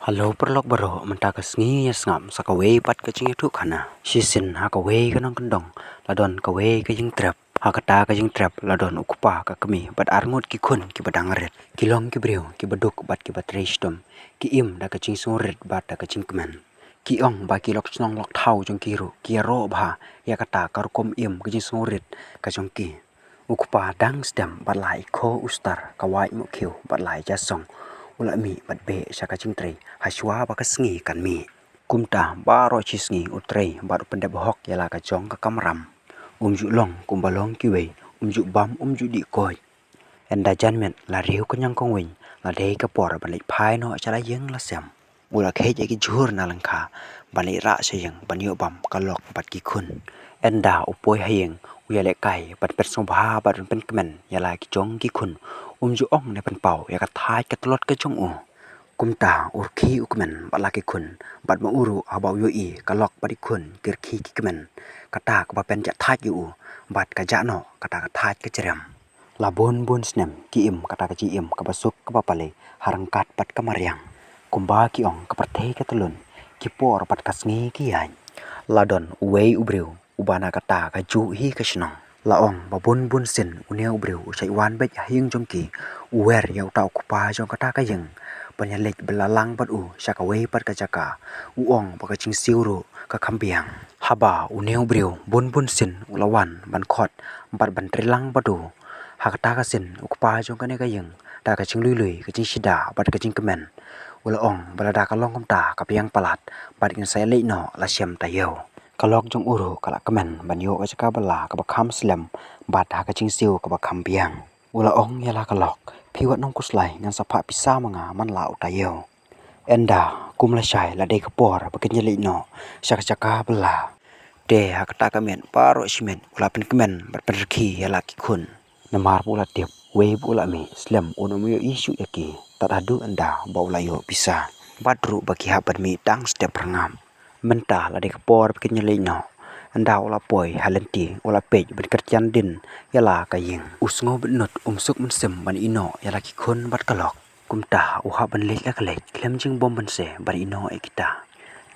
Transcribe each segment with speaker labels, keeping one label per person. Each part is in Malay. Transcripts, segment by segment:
Speaker 1: Halo perlok baro mentaka sngi ngam sakaway pat kacing itu kana sisin hakaway kanong kendong ladon kaway kajing trap hakata kajing trap ladon ukupa ka kami bat arngut ki kun ki badangaret kilong ki breu ki baduk bat ki batrestom ki im da kacing surit bat da kacing kemen ki ong ba ki lok snong lok thau jong ki ru ki ro bha ya kata karkom im kajing surit ka jong ki ukupa dang stem bat lai kho ustar kawai mu khiu bat lai jasong ula mi bat be saka cingtrei haswa ba kasngi kan mi kumta baro chisngi utrei bat pendep hok yala ka jong ka kamram umju long kumbalong kiwe umju bam umju di koi enda janmen la riu kenyang kongwin la dei ka por ban lei phai no chala yeng la sem ula khe je ki jhur na langkha ban lei ra se yeng ban yo bam ka lok bat ki khun enda upoi hayeng uyale kai bat pet song bha bat pen kemen yala ki jong ki khun umju ong ne pen pau ya ka thai ka tlot ka jong u kumta urki ukmen bat la ki khun bat ma uru abau yo I ka lok bat ki khun kir ki ki kemen kata ka ba pen ja thai ki u bat ka ja no kata ka thai ka cherem la bon bon snem ki im kata ka ji im ka basuk ka ba pale harangkat pat ka maryang kumba ki ong ka parthe ka tulun ki por pat ka sngi ki yan ladon uwei ubreu ubana kata ka ju hi ka shnong laong babun bun sin uneu breu chai wan bet hing jong ki uwer yau tau kupa jong kata ka yeng panyalek belalang pat u shakawei pat ka jaka uong pa ka ching siuru ka khambiang haba uneu breu bun bun sin ulawan ban khot bat ban trilang padu hakata ka sin ukupa jong ka ne ka yeng ta ka ching lui lui ka ching shida bat ka ching kemen ulaong balada ka long komta ka piang palat bat in sai le no la siam ta yeu kalok jong uru kala kemen ban yo ka chaka bala ka ba kham slem bat ha ka ching siu ka ba kham piang ula ong yala kalok phiwat nong kuslai ngan sapha pisa manga man lau ta yo enda kum la shai la de ka por ba ken yeli no chaka chaka bala de ha ka ta ka men paro simen ula pen kemen bat perki yala ki khun namar pula tiap we pula mi slem uno mi isu yaki tat adu enda ba ula yo pisa badru baki ha ban mi dang step rangam mentah la de kapor kin nyelei no anda ola poi halenti ola pej ben kerjan din yala ka yeng usngo benot umsuk men sem ban ino yala ki khon bat kalok kumta uha ban lek la kalek klem jing bom ban se ban ino e kita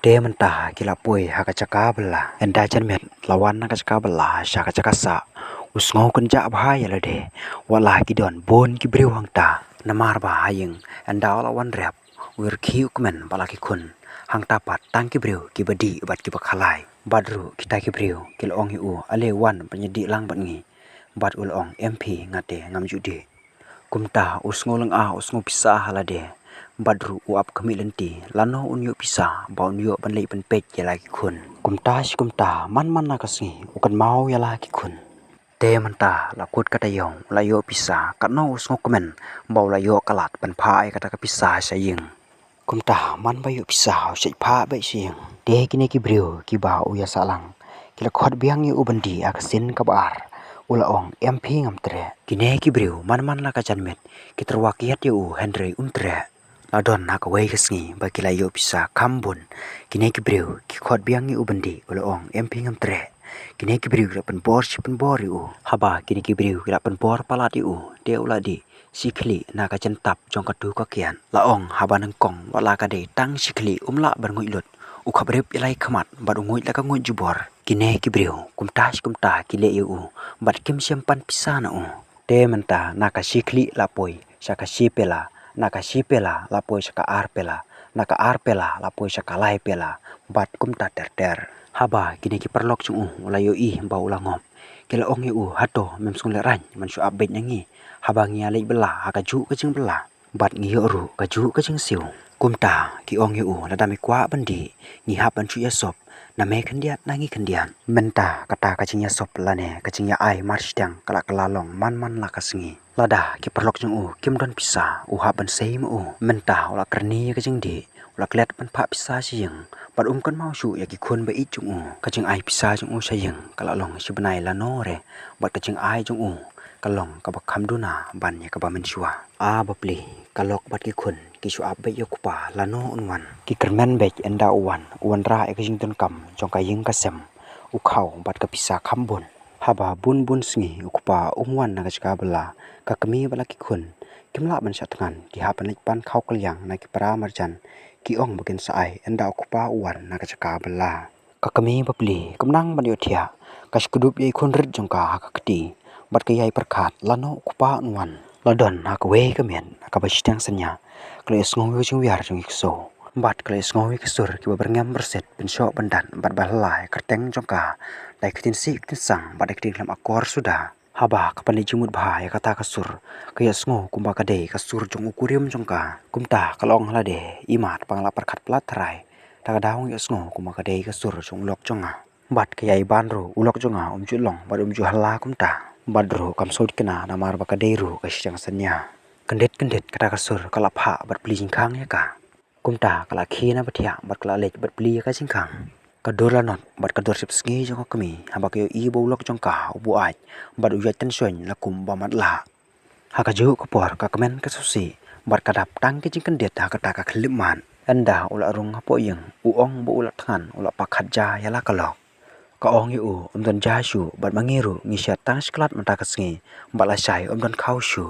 Speaker 1: de mentah kila poi ha ka chaka bala enda jan met lawan na ka chaka bala sha ka chaka sa usngo kun ja bha yala de wala ki don bon ki breu hang ta namar ba hayeng enda ola wan rap wir khiu kmen bala ki khun hang tapat tang ki breu ki badi bat ki bakhalai badru kita ki breu kil ong hu ale wan penyedi lang bat ngi bat ul ong mp ngate ngam judi kumta usngo lang a usngo pisa halade badru uap kami lenti lano unyo pisa ba unyo ban lei ban pek ya lagi khun kumta man man na kasngi ukan mau ya lagi khun te manta la kut kata yong la yo pisa katno usngo kemen ba la yo kalat ban phai kata ka pisa saying kumta man bayu pisau sei pha bai siang de kini ki breu ki ba u ya salang kila khot biang yu ubandi aksin ka bar ula ong mp ngam tre kini ki breu man man la ka janmet ki terwakiat yu henry untre ladon na ka wei kasngi ba kila yu pisa kambun kini ki breu ki khot biang yu ubandi ula ong mp ngam tre kini ki breu la pen bor yu haba kini ki breu la pen bor palat yu de ula di sikli na ka tap jong ka tu ka kian la ong habanang kong wala ka de tang sikli umla bar ngui lut u khabrep ilai khamat bar ngui la ka ngui jubor kine ki breu kumta ki le yu bat kim sempan pisana u te menta na ka sikli la poi saka sipela na ka sipela la poi saka arpela na ka arpela la poi saka lai pela bat kumta ter haba kine ki perlok chung u la yo I ba ulang ngom kila ong yu hato mem sung le ran man su abet nyangi habang ya lei bela ha ka ju ka jing bela bat ngi ru ka ju ka jing siu kumta ki ong yu la dami kwa bandi ni ha ban chu ya sop na me khandiat na ngi khandian menta kata ka jing ya sop la ne ka jing ya ai mar stang kala kala long man la ka singi lada ki perlok jing u kim don pisa u ha ban sei mu menta la krni ka jing di la klet ban pha pisa siang bat kan mau su ya ki khun ba I chung u ka jing ai pisa chung u sayang kala long si banai la no re bat ka jing ai chung u kalong ka ba khamduna ban ya ka ba menshua a bapli kalok bat ki khun ki su abe yokupa lano unwan ki kermen bek enda uwan ra e jing ton kam jong ka ying ka sem u khau bat ka pisa khambun haba bun sngi ukupa umwan na ka bala ka kami bala ki khun kimla ban satngan ki ha pan pan khau kalyang na ki para marjan ki ong bagen sai enda okupa uan na kacaka bela ka kami babli kamnang ban yothia kas kudup ye khun rit jongka ha ka kti bat ka yai perkhat lano okupa nuan ladon ha ka we ka men ka ba sitang senya kle sngo jing wiar jing so bat kle sngo wi kesur ki ba berngam berset pensho bandan bat balai kerteng jongka dai kitin si kitin sang bat kitin lam akor sudah haba kapani jimut bha ya kata kasur kaya sngo kumba kade kasur jong ukurium jongka kumta kalong halade imat pangla perkhat plat trai ta daung ya sngo kumba kade kasur jong lok jonga bat kaya iban ro ulok jonga umju long bat umju hala kumta badro kamsod kena namar bakade ru kasyang senya kendet kata kasur kala pha bat pli jingkhang ya ka kumta kala khina bathia bat kala lek bat pli ka jingkhang kador lanot bat kador sip sngi jong kami habak yo i bolok jong ka ubu ai bat uyat ten soin lakum ba mat la ha ka ju ko por ka kemen ka susi bat kadap tang ke jing kendet ha ka ta ka khliman anda ula rung po yeng uong bo ula than ula pakhat ja yala kalok ka ong yu umdon ja shu bat mangiru ngisya tang sklat mata ka sngi bala sai umdon khau shu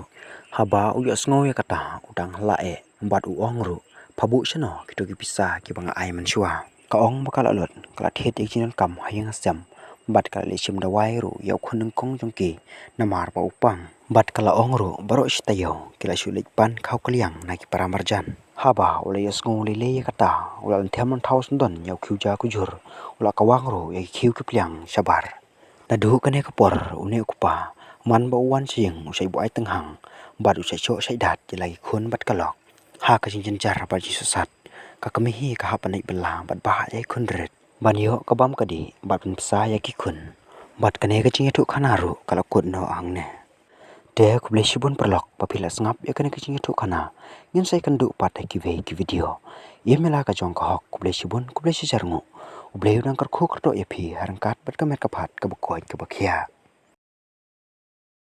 Speaker 1: haba uya sngo ya kata udang lae bat uong ru phabu chano kitu ki pisa ki banga ai man shua ka ong bakala lot kala thet ekjinan kam hayang sam bat kala lechim da wai ru yau khunung kong jongki namar pa upang bat kala ong ru baro shtayo kila shulik pan khau kaliang na ki paramarjan haba ule yasngo lele kata ula thiamon thaus don yau khuja kujur ula kawang ru ya khiu ki pliang sabar na du kane ka por une kupa man ba wan sing usai bu ai teng hang bat usai cho sai dat lagi khun bat kalok ha ka jin jar ba ji sat ka kami hi ka hapanai bela bat ba ai khun ret ban yo ka bam ka di bat pin sa ya ki khun bat kane ka chingi thu khana ru kala kut no ang ne te ku ble shibun perlok papila sngap ya kane ka chingi thu khana ngin sai kan du pat ki ve ki video ye mela ka jong ka hok ku ble shibun ku ble shi jarngu ble nang kar khu kar to ye phi harang kat bat ka mer ka phat ka bokoi ka bakhia